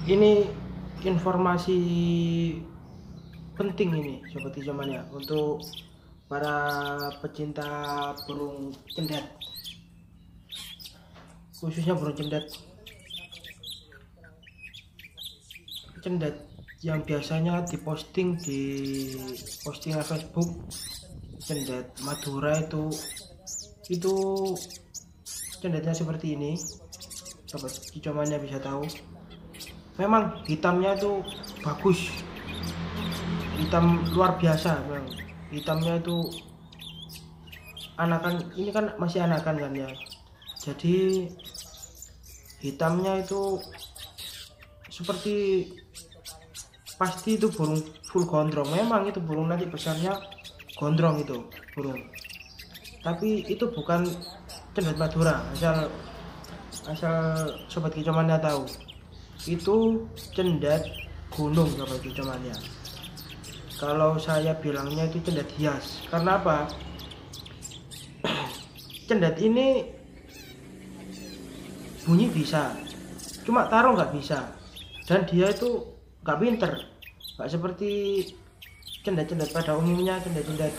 Ini informasi penting ini sobat hijauan ya, untuk para pecinta burung cendet, khususnya burung cendet yang biasanya diposting di postingan Facebook. Cendet Madura itu cendetnya seperti ini, sobat hijauannya bisa tahu. Memang hitamnya itu bagus, hitam luar biasa. Memang hitamnya itu anakan, ini kan masih anakan kan ya, jadi hitamnya itu seperti pasti itu burung full gondrong. Memang itu burung nanti besarnya gondrong itu burung, tapi itu bukan cendet Madura. Asal sobat kicauannya tahu, itu cendet gunung sobat kicauannya. Kalau saya bilangnya itu cendet hias. Karena apa? Cendet ini bunyi bisa, cuma taruh nggak bisa, dan dia itu nggak pinter, nggak seperti cendet-cendet pada umumnya. Cendet-cendet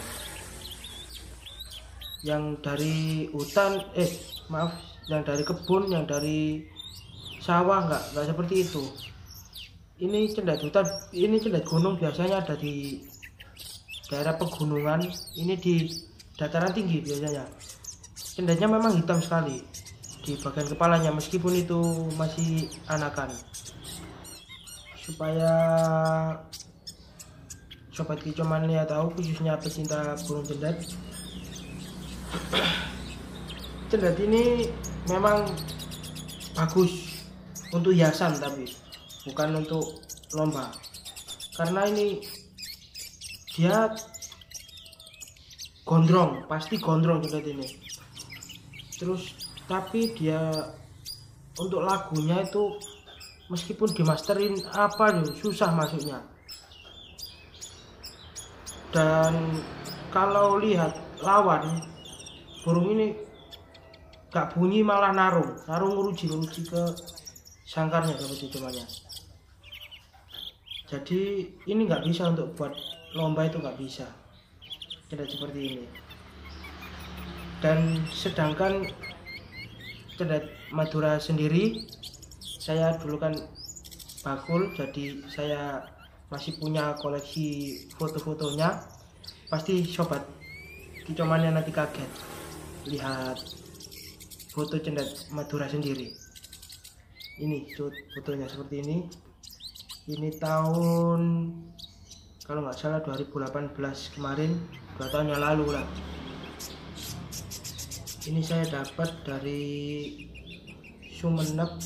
yang dari hutan, yang dari kebun, yang dari sawah, nggak seperti itu. Ini cendet hutan, ini cendet gunung biasanya ada di daerah pegunungan, ini di dataran tinggi biasanya. Cendetnya memang hitam sekali di bagian kepalanya, meskipun itu masih anakan. Supaya sobat kicauannya tahu, khususnya pecinta burung cendet, cendet ini memang bagus untuk hiasan, tapi bukan untuk lomba. Karena ini dia gondrong, pasti gondrong cendet ini. Terus tapi dia untuk lagunya itu meskipun dimasterin apa susah masuknya. Dan kalau lihat lawan, burung ini gak bunyi, malah narung nguruji ke sangkarnya seperti cumannya. Jadi ini nggak bisa untuk buat lomba, itu nggak bisa cendet seperti ini. Dan sedangkan cendet Madura sendiri, saya dulu kan bakul, jadi saya masih punya koleksi foto-fotonya. Pasti sobat kicauannya nanti kaget lihat foto cendet Madura sendiri. Ini fotonya seperti ini. Ini tahun kalau nggak salah 2018 kemarin, 2 tahun yang lalu lah. Ini saya dapat dari Sumeneb,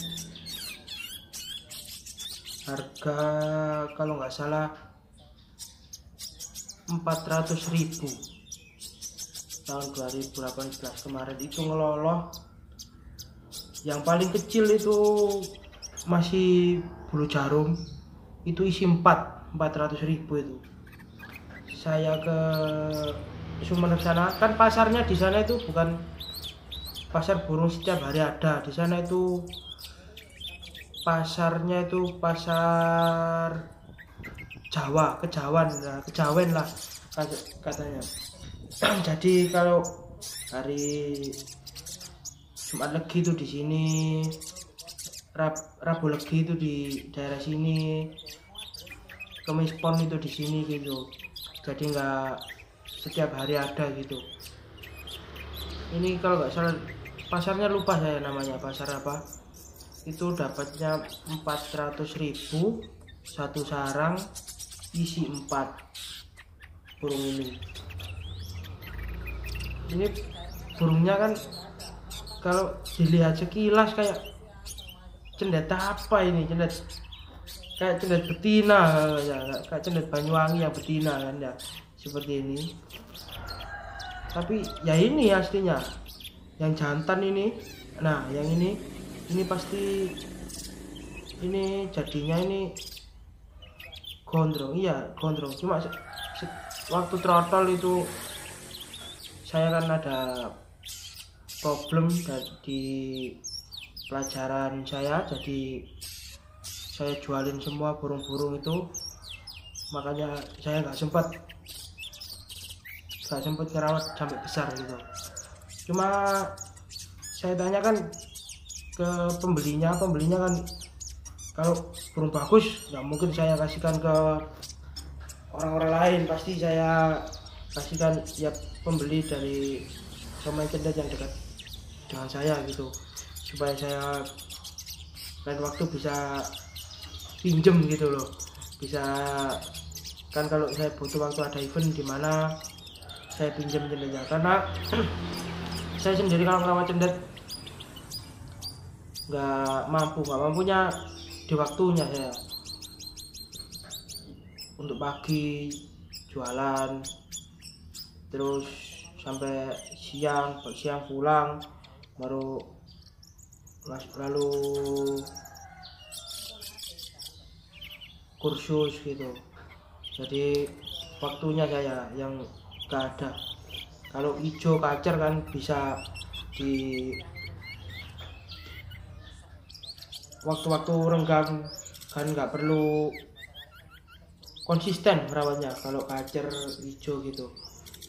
harga kalau nggak salah 400.000 tahun 2018 kemarin. Itu ngeloloh, yang paling kecil itu masih bulu jarum, itu isi 400.000 itu. Saya ke Sumeneb sana, kan pasarnya di sana itu bukan pasar burung setiap hari ada. Di sana itu pasarnya itu pasar Jawa, kejawen lah katanya. Jadi kalau hari Jumat Legi itu di sini, Rabu Legi itu di daerah sini, Kemis Pon itu di sini gitu. Jadi nggak setiap hari ada gitu. Ini kalau nggak salah pasarnya, lupa saya namanya, pasar apa. Itu dapatnya 400.000 satu sarang isi 4 burung ini. Ini burungnya kan kalau dilihat sekilas kayak cendet apa ini, kayak cendet betina ya, kayak cendet Banyuwangi yang betina kan ya, seperti ini. Tapi ya ini aslinya yang jantan ini. Nah yang ini pasti ini jadinya ini gondrong. Iya gondrong, cuma waktu trotol itu saya kan ada problem di pelajaran saya, jadi saya jualin semua burung-burung itu, makanya saya nggak sempat ngerawat sampai besar gitu. Cuma saya tanyakan ke pembelinya kan kalau burung bagus nggak mungkin saya kasihkan ke orang-orang lain, pasti saya kasihkan ya pembeli dari pemain cendet yang dekat dengan saya gitu, supaya saya lain waktu bisa pinjem gitu loh, bisa kan kalau saya butuh waktu ada event di mana saya pinjam cendetnya, karena saya sendiri kalau merawat cendet nggak mampunya di waktunya saya. Untuk pagi jualan terus sampai siang pulang, baru lalu kursus gitu. Jadi waktunya saya yang gak ada. Kalau hijau kacer kan bisa di waktu-waktu renggang, kan nggak perlu konsisten merawatnya kalau kacer hijau gitu.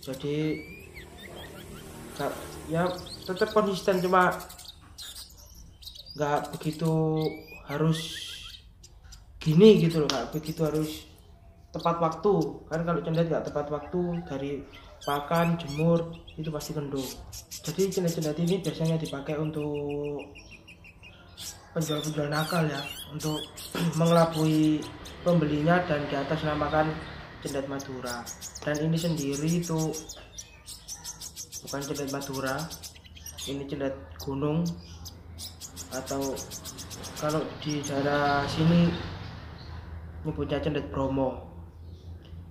Jadi ya tetap konsisten, cuma nggak begitu harus gini gitu loh, nggak begitu harus tepat waktu. Kan kalau cendet nggak tepat waktu, dari pakan jemur itu pasti kendor. Jadi cendet-cendet ini biasanya dipakai untuk penjual-penjual nakal ya, untuk mengelabui pembelinya dan di atas namakan cendet Madura. Dan ini sendiri itu bukan cendet Madura, ini cendet gunung, atau kalau di daerah sini nyebutnya cendet Bromo.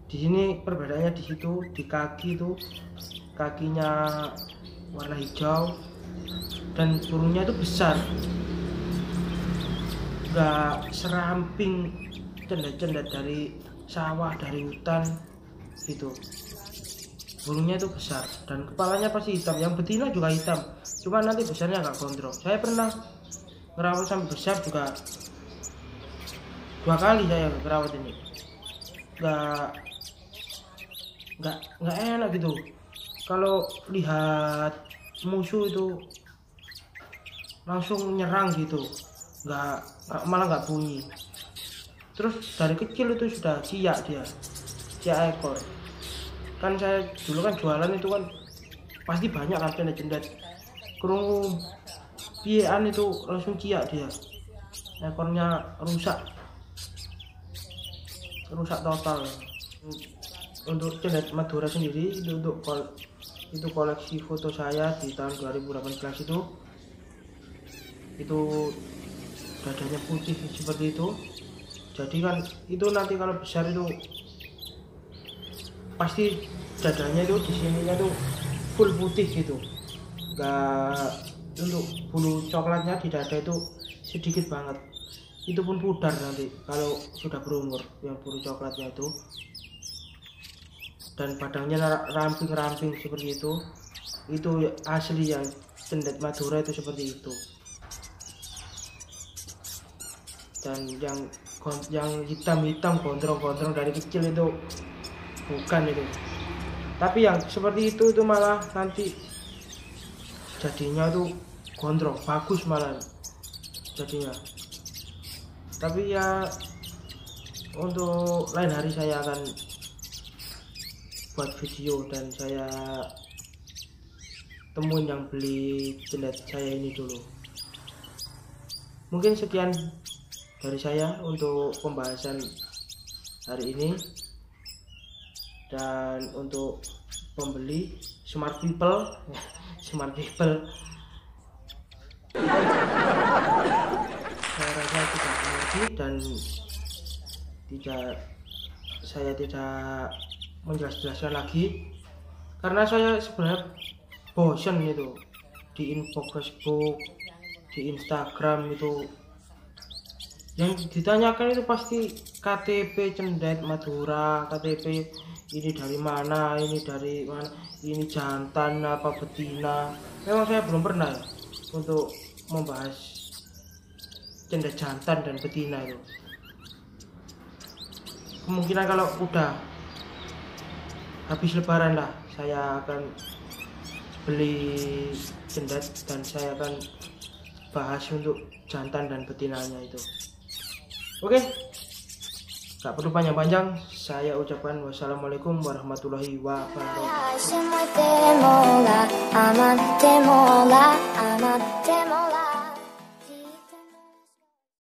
Di sini perbedaannya di situ, di kaki itu kakinya warna hijau dan burungnya itu besar, nggak seramping cendet-cendet dari sawah, dari hutan gitu. Burungnya itu besar dan kepalanya pasti hitam, yang betina juga hitam, cuma nanti besarnya nggak gondrong. Saya pernah ngerawat sampai besar juga 2 kali saya ngerawat ini, nggak enak gitu. Kalau lihat musuh itu langsung nyerang gitu, malah nggak bunyi. Terus dari kecil itu sudah siak ekor. Kan saya dulu kan jualan itu kan pasti banyak kan cendet-cendet, kerungu pian itu langsung ciak dia, ekornya rusak total. Untuk cendet Madura sendiri itu itu koleksi foto saya di tahun 2018 itu dadanya putih seperti itu. Jadi kan itu nanti kalau besar itu pasti dadanya itu di sininya tuh full putih gitu, nggak, untuk bulu coklatnya di dada itu sedikit banget, itu pun pudar nanti kalau sudah berumur yang bulu coklatnya itu. Dan badannya ramping seperti itu asli yang cendet Madura itu seperti itu. Dan yang hitam gondrong dari kecil itu bukan itu, tapi yang seperti itu malah nanti jadinya tuh gondrong bagus malah jadinya. Tapi ya untuk lain hari saya akan buat video dan saya temuin yang beli cendet saya ini dulu. Mungkin sekian dari saya untuk pembahasan hari ini. Dan untuk pembeli smart people saya rasa tidak mengerti dan saya tidak menjelaskan lagi, karena saya sebenarnya bosan itu di inbox Facebook, di Instagram itu yang ditanyakan itu pasti KTP cendet Madura, KTP ini dari mana, ini jantan apa betina. Memang saya belum pernah ya untuk membahas cendet jantan dan betina itu. kemungkinan kalau udah habis lebaran lah saya akan beli cendet dan saya akan bahas untuk jantan dan betinanya itu. Oke, gak perlu panjang-panjang, saya ucapkan wassalamualaikum warahmatullahi wabarakatuh.